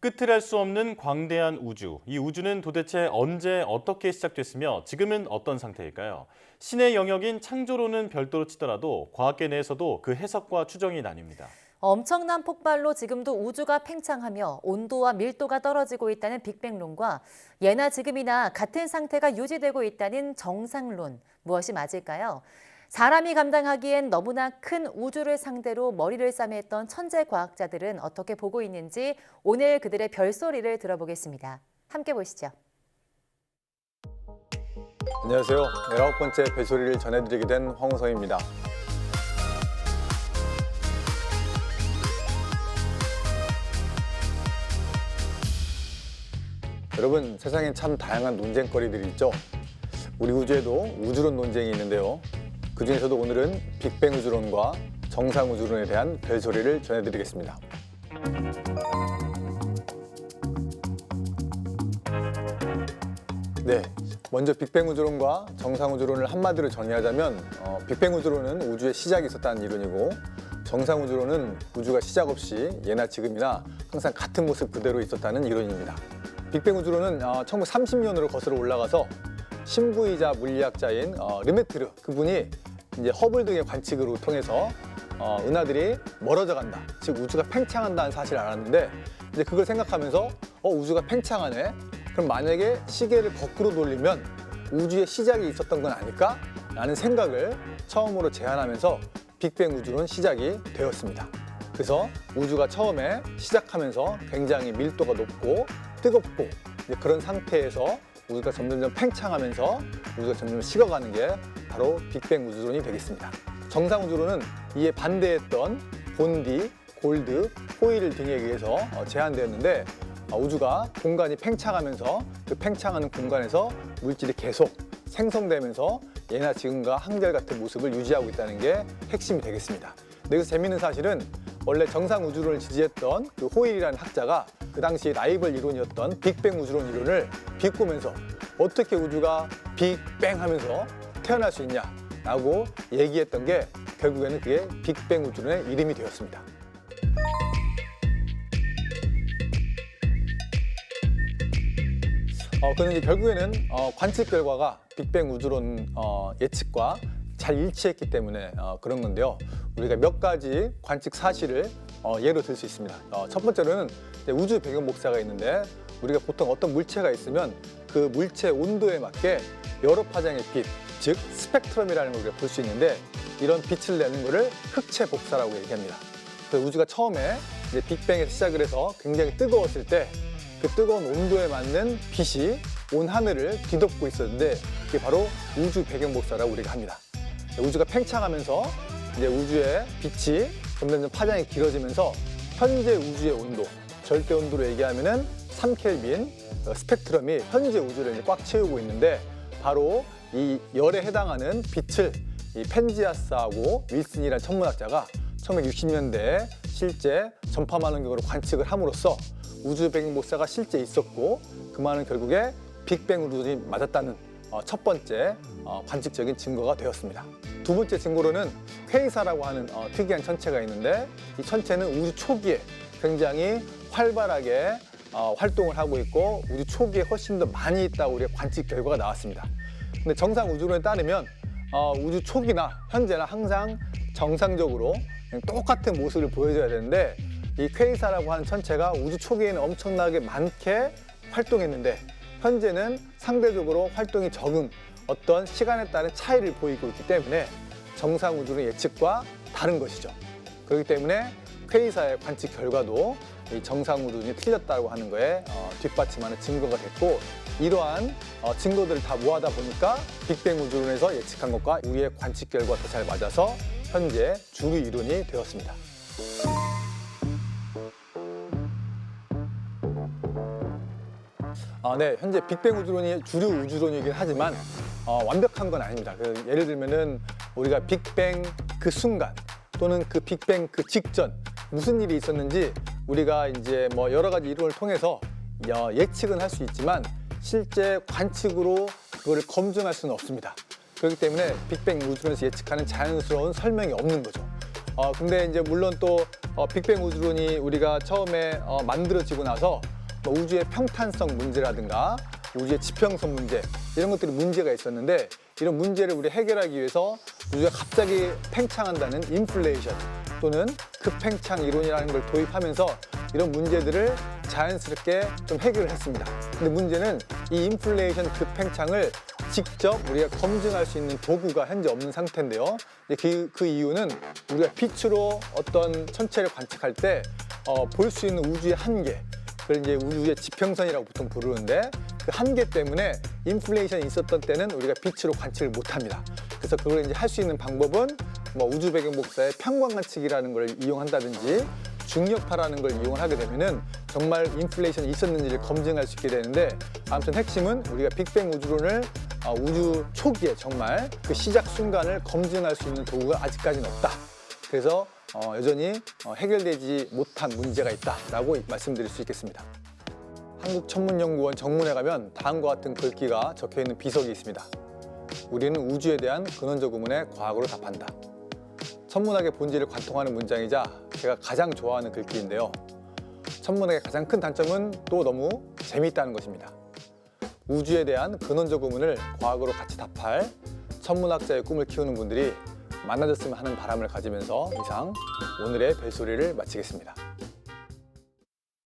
끝을 알 수 없는 광대한 우주. 이 우주는 도대체 언제 어떻게 시작됐으며 지금은 어떤 상태일까요? 신의 영역인 창조론은 별도로 치더라도 과학계 내에서도 그 해석과 추정이 나뉩니다. 엄청난 폭발로 지금도 우주가 팽창하며 온도와 밀도가 떨어지고 있다는 빅뱅론과 예나 지금이나 같은 상태가 유지되고 있다는 정상론, 무엇이 맞을까요? 사람이 감당하기엔 너무나 큰 우주를 상대로 머리를 싸매했던 천재 과학자들은 어떻게 보고 있는지 오늘 그들의 별소리를 들어보겠습니다. 함께 보시죠. 안녕하세요. 19번째 별소리를 전해드리게 된 황우성입니다. 여러분, 세상엔 참 다양한 논쟁거리들이 있죠. 우리 우주에도 우주론 논쟁이 있는데요. 그중에서도 오늘은 빅뱅 우주론과 정상 우주론에 대한 별소리를 전해드리겠습니다. 네, 먼저 빅뱅 우주론과 정상 우주론을 한마디로 정의하자면 빅뱅 우주론은 우주의 시작이 있었다는 이론이고 정상 우주론은 우주가 시작 없이 예나 지금이나 항상 같은 모습 그대로 있었다는 이론입니다. 빅뱅 우주론은 1930년으로 거슬러 올라가서 신부이자 물리학자인 르메트르 그분이 이제 허블 등의 관측으로 통해서 은하들이 멀어져 간다, 즉 우주가 팽창한다는 사실을 알았는데 이제 그걸 생각하면서 우주가 팽창하네. 그럼 만약에 시계를 거꾸로 돌리면 우주의 시작이 있었던 건 아닐까? 라는 생각을 처음으로 제안하면서 빅뱅 우주론 시작이 되었습니다. 그래서 우주가 처음에 시작하면서 굉장히 밀도가 높고 뜨겁고 그런 상태에서 우주가 점점 팽창하면서 우주가 점점 식어가는 게 바로 빅뱅 우주론이 되겠습니다. 정상 우주론은 이에 반대했던 본디, 골드, 호일 등에 의해서 제안되었는데 우주가 공간이 팽창하면서 그 팽창하는 공간에서 물질이 계속 생성되면서 예나 지금과 한결같은 모습을 유지하고 있다는 게 핵심이 되겠습니다. 여기서 재미있는 사실은 원래 정상 우주론을 지지했던 그 호일이라는 학자가 그 당시 라이벌 이론이었던 빅뱅 우주론 이론을 비꼬면서 어떻게 우주가 빅뱅 하면서 태어날 수 있냐라고 얘기했던 게 결국에는 그게 빅뱅 우주론의 이름이 되었습니다. 그런데 결국에는 관측 결과가 빅뱅 우주론 예측과 잘 일치했기 때문에 그런 건데요. 우리가 몇 가지 관측 사실을 예로 들 수 있습니다. 첫 번째로는 우주 배경 복사가 있는데 우리가 보통 어떤 물체가 있으면 그 물체 온도에 맞게 여러 파장의 빛, 즉 스펙트럼이라는 걸 우리가 볼 수 있는데 이런 빛을 내는 것을 흑체 복사라고 얘기합니다. 그래서 우주가 처음에 이제 빅뱅에서 시작을 해서 굉장히 뜨거웠을 때 그 뜨거운 온도에 맞는 빛이 온 하늘을 뒤덮고 있었는데 그게 바로 우주 배경 복사라고 우리가 합니다. 우주가 팽창하면서 이제 우주의 빛이 점점 파장이 길어지면서 현재 우주의 온도, 절대 온도로 얘기하면은 3켈빈 스펙트럼이 현재 우주를 이제 꽉 채우고 있는데 바로 이 열에 해당하는 빛을 이 펜지아스하고 윌슨이라는 천문학자가 1960년대에 실제 전파 망원경으로 관측을 함으로써 우주 배경 복사가 실제 있었고 그 말은 결국에 빅뱅 우주론이 맞았다는 첫 번째 관측적인 증거가 되었습니다. 두 번째 증거로는 퀘이사라고 하는 특이한 천체가 있는데 이 천체는 우주 초기에 굉장히 활발하게 활동을 하고 있고 우주 초기에 훨씬 더 많이 있다고 우리가 관측 결과가 나왔습니다. 근데 정상 우주론에 따르면 우주 초기나 현재나 항상 정상적으로 똑같은 모습을 보여줘야 되는데 이 퀘이사라고 하는 천체가 우주 초기에는 엄청나게 많게 활동했는데 현재는 상대적으로 활동이 적은 어떤 시간에 따른 차이를 보이고 있기 때문에 정상 우주론 예측과 다른 것이죠. 그렇기 때문에 퀘이사의 관측 결과도 이 정상 우주론이 틀렸다고 하는 거에 뒷받침하는 증거가 됐고 이러한 증거들을 다 모아다 보니까 빅뱅 우주론에서 예측한 것과 우리의 관측 결과가 더 잘 맞아서 현재 주류 이론이 되었습니다. 네, 현재 빅뱅 우주론이 주류 우주론이긴 하지만 완벽한 건 아닙니다. 예를 들면은 우리가 빅뱅 그 순간 또는 그 빅뱅 그 직전 무슨 일이 있었는지 우리가 이제 뭐 여러 가지 이론을 통해서 예측은 할 수 있지만 실제 관측으로 그거를 검증할 수는 없습니다. 그렇기 때문에 빅뱅 우주론에서 예측하는 자연스러운 설명이 없는 거죠. 근데 이제 물론 또 빅뱅 우주론이 우리가 처음에 만들어지고 나서 뭐 우주의 평탄성 문제라든가 우주의 지평선 문제 이런 것들이 문제가 있었는데 이런 문제를 우리 해결하기 위해서 우주가 갑자기 팽창한다는 인플레이션 또는 급팽창 이론이라는 걸 도입하면서 이런 문제들을 자연스럽게 좀 해결을 했습니다. 근데 문제는 이 인플레이션 급팽창을 직접 우리가 검증할 수 있는 도구가 현재 없는 상태인데요. 그 이유는 우리가 빛으로 어떤 천체를 관측할 때 볼 수 있는 우주의 한계, 그걸 이제 우주의 지평선이라고 보통 부르는데 그 한계 때문에 인플레이션이 있었던 때는 우리가 빛으로 관측을 못합니다. 그래서 그걸 이제 할 수 있는 방법은 뭐 우주 배경 복사의 평광 관측이라는 걸 이용한다든지 중력파라는 걸 이용하게 되면은 정말 인플레이션이 있었는지를 검증할 수 있게 되는데 아무튼 핵심은 우리가 빅뱅 우주론을 우주 초기에 정말 그 시작 순간을 검증할 수 있는 도구가 아직까지는 없다. 그래서 여전히 해결되지 못한 문제가 있다라고 말씀드릴 수 있겠습니다. 한국천문연구원 정문에 가면 다음과 같은 글귀가 적혀있는 비석이 있습니다. 우리는 우주에 대한 근원적 의문에 과학으로 답한다. 천문학의 본질을 관통하는 문장이자 제가 가장 좋아하는 글귀인데요. 천문학의 가장 큰 단점은 또 너무 재미있다는 것입니다. 우주에 대한 근원적 의문을 과학으로 같이 답할 천문학자의 꿈을 키우는 분들이 많아졌으면 하는 바람을 가지면서 이상 오늘의 벨소리를 마치겠습니다.